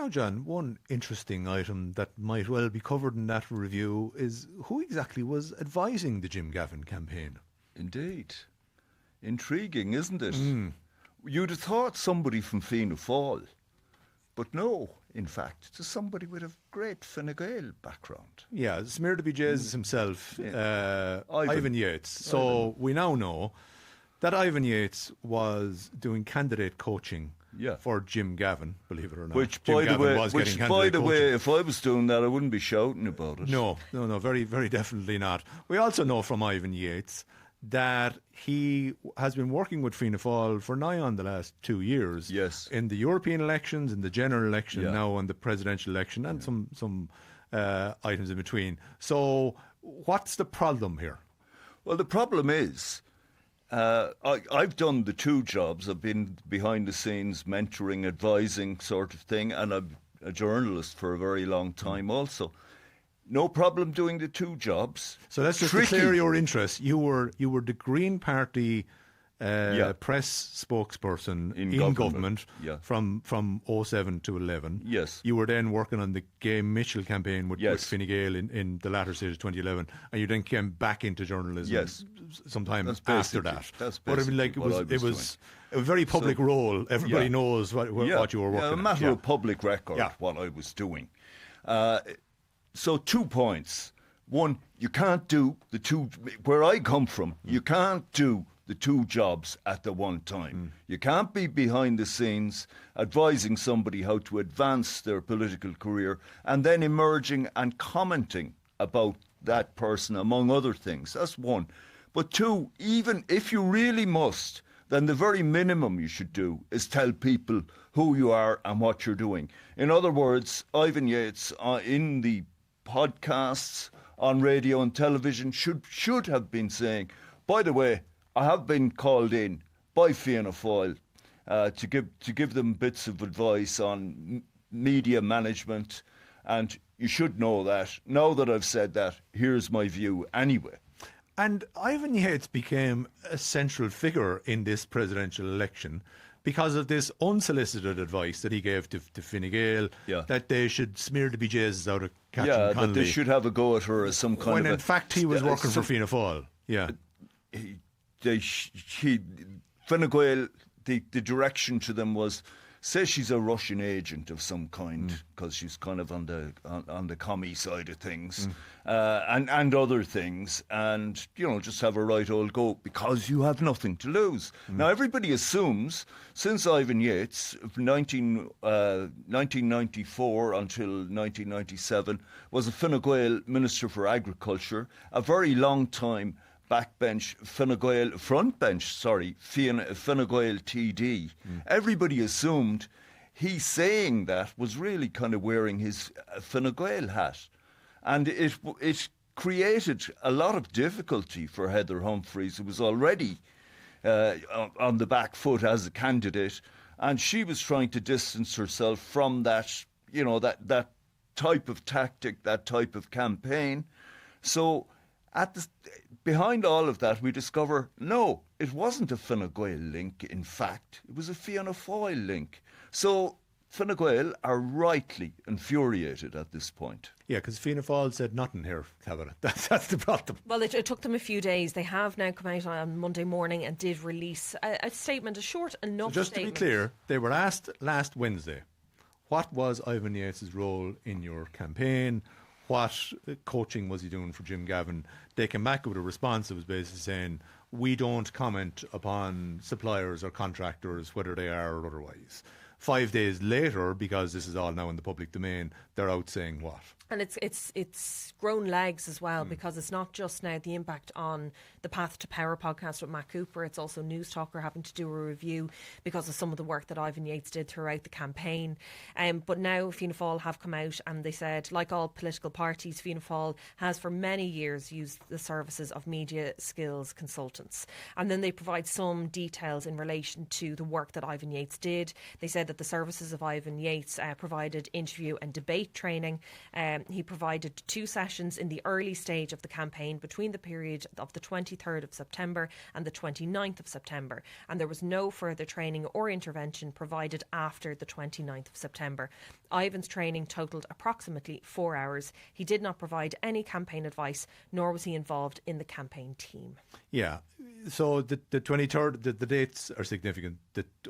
Now, John, one interesting item that might well be covered in that review is who exactly was advising the Jim Gavin campaign. Indeed. Intriguing, isn't it? You'd have thought somebody from Fianna Fáil, but no, in fact, it's somebody with a great Fine Gael background. Yeah, smear to be Jesus himself, Ivan Yates. So we now know that Ivan Yates was doing candidate coaching for Jim Gavin, believe it or not. Which, by the way, if I was doing that, I wouldn't be shouting about it. No, very, very definitely not. We also know from Ivan Yates that he has been working with Fianna Fáil for nigh on the last 2 years. Yes. In the European elections, in the general election now, and the presidential election, and some items in between. So what's the problem here? Well, the problem is, I've done the two jobs. I've been behind the scenes, mentoring, advising sort of thing, and I'm a journalist for a very long time also. No problem doing the two jobs. So let's just declare your interest. You were the Green Party press spokesperson in government from 07 to 11. Yes. You were then working on the Gay Mitchell campaign with Fine Gael in the latter stage of 2011, and you then came back into journalism sometime after that. That's but I mean, like, it was a very public role. Everybody knows what you were working on. A matter of public record, what I was doing. So 2 points. One, you can't do the two, where I come from, you can't do the two jobs at the one time. You can't be behind the scenes advising somebody how to advance their political career and then emerging and commenting about that person, among other things. That's one. But two, even if you really must, then the very minimum you should do is tell people who you are and what you're doing. In other words, Ivan Yates in the podcasts, on radio and television should have been saying, by the way, I have been called in by Fianna Fáil to give them bits of advice on media management, and you should know that. Now that I've said that, here's my view anyway. And Ivan Yates became a central figure in this presidential election because of this unsolicited advice that he gave to Fine Gael, that they should smear the BJs out of Catherine Connolly. That they should have a go at her as some kind when of... in fact he was working for Fianna Fáil. Fine Gael, the direction to them was, say she's a Russian agent of some kind, because she's kind of on the commie side of things, and other things, and just have a right old go because you have nothing to lose. Now everybody assumes since Ivan Yates, 1994 until 1997, was a Fine Gael Minister for Agriculture, a very long time frontbench Fine Gael TD. Everybody assumed he saying that was really kind of wearing his Fine Gael hat. And it created a lot of difficulty for Heather Humphreys, who was already on the back foot as a candidate, and she was trying to distance herself from that, that type of tactic, that type of campaign. So behind all of that, we discover, no, it wasn't a Fine Gael link, in fact. It was a Fianna Fáil link. So Fine Gael are rightly infuriated at this point. Yeah, because Fianna Fáil said nothing here, Tabitha. That's the problem. Well, it took them a few days. They have now come out on Monday morning and did release a statement, a short enough statement. Just to be clear, they were asked last Wednesday, what was Ivan Yates' role in your campaign? What coaching was he doing for Jim Gavin? They came back with a response that was basically saying, we don't comment upon suppliers or contractors, whether they are or otherwise. 5 days later, because this is all now in the public domain, they're out saying what? And it's grown legs as well, because it's not just now the impact on the Path to Power podcast with Matt Cooper. It's also Newstalk having to do a review because of some of the work that Ivan Yates did throughout the campaign. But now Fianna Fáil have come out and they said, like all political parties, Fianna Fáil has for many years used the services of media skills consultants. And then they provide some details in relation to the work that Ivan Yates did. They said that the services of Ivan Yates provided interview and debate training. He provided 2 sessions in the early stage of the campaign between the period of the 23rd of September and the 29th of September, and there was no further training or intervention provided after the 29th of September. Ivan's training totalled approximately 4 hours. He did not provide any campaign advice, nor was he involved in the campaign team. Yeah, so the 23rd, the dates are significant.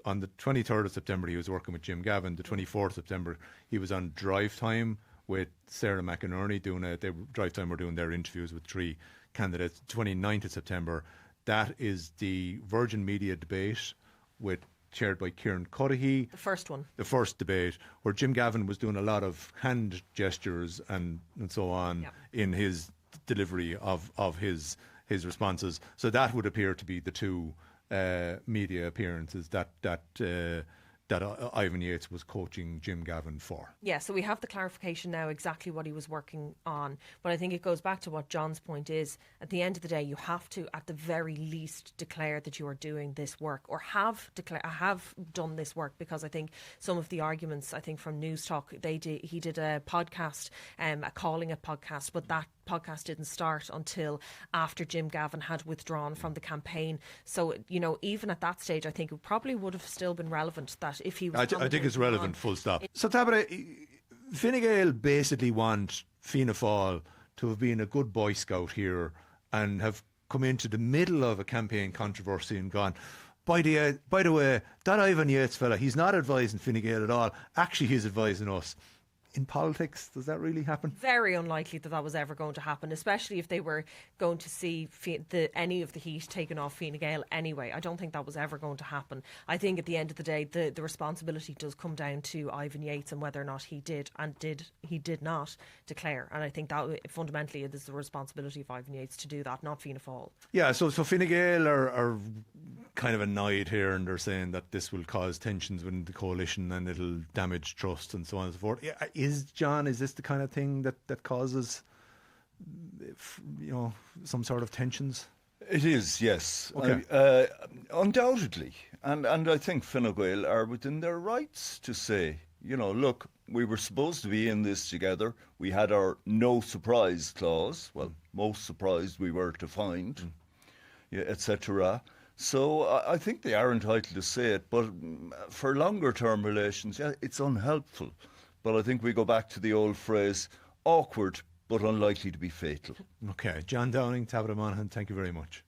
On the 23rd of September, he was working with Jim Gavin. The 24th of September, he was on Drive Time with Sarah McInerney. Drive Time were doing their interviews with 3 candidates. 29th of September, that is the Virgin Media debate chaired by Kieran Cuddihy. The first one. The first debate, where Jim Gavin was doing a lot of hand gestures and so on in his delivery of his responses. So that would appear to be the 2 media appearances that Ivan Yates was coaching Jim Gavin for. Yeah, so we have the clarification now exactly what he was working on. But I think it goes back to what John's point is. At the end of the day, you have to, at the very least, declare that you are doing this work, or have done this work, because I think some of the arguments, I think from Newstalk, he did a podcast, calling it podcast, but that podcast didn't start until after Jim Gavin had withdrawn from the campaign. So, even at that stage, I think it probably would have still been relevant that if he was... I think it's relevant, full stop. So, Tabitha, Fine Gael basically want Fianna Fáil to have been a good Boy Scout here and have come into the middle of a campaign controversy and gone, by the way, that Ivan Yates fella, he's not advising Fine Gael at all. Actually, he's advising us. In politics, does that really happen? Very unlikely that was ever going to happen, especially if they were going to see any of the heat taken off Fine Gael anyway. I don't think that was ever going to happen. I think at the end of the day, the responsibility does come down to Ivan Yates and whether or not he did not declare. And I think that fundamentally it is the responsibility of Ivan Yates to do that, not Fianna Fáil. Yeah, so Fine Gael are kind of annoyed here, and they're saying that this will cause tensions within the coalition and it'll damage trust and so on and so forth. Is this the kind of thing that causes, some sort of tensions? It is, yes. Okay. Undoubtedly. And I think Fine Gael are within their rights to say, look, we were supposed to be in this together. We had our no surprise clause. Well, most surprised we were to find, etc. So I think they are entitled to say it. But for longer term relations, it's unhelpful. But I think we go back to the old phrase, awkward but unlikely to be fatal. Okay. John Downing, Tabitha Monahan, thank you very much.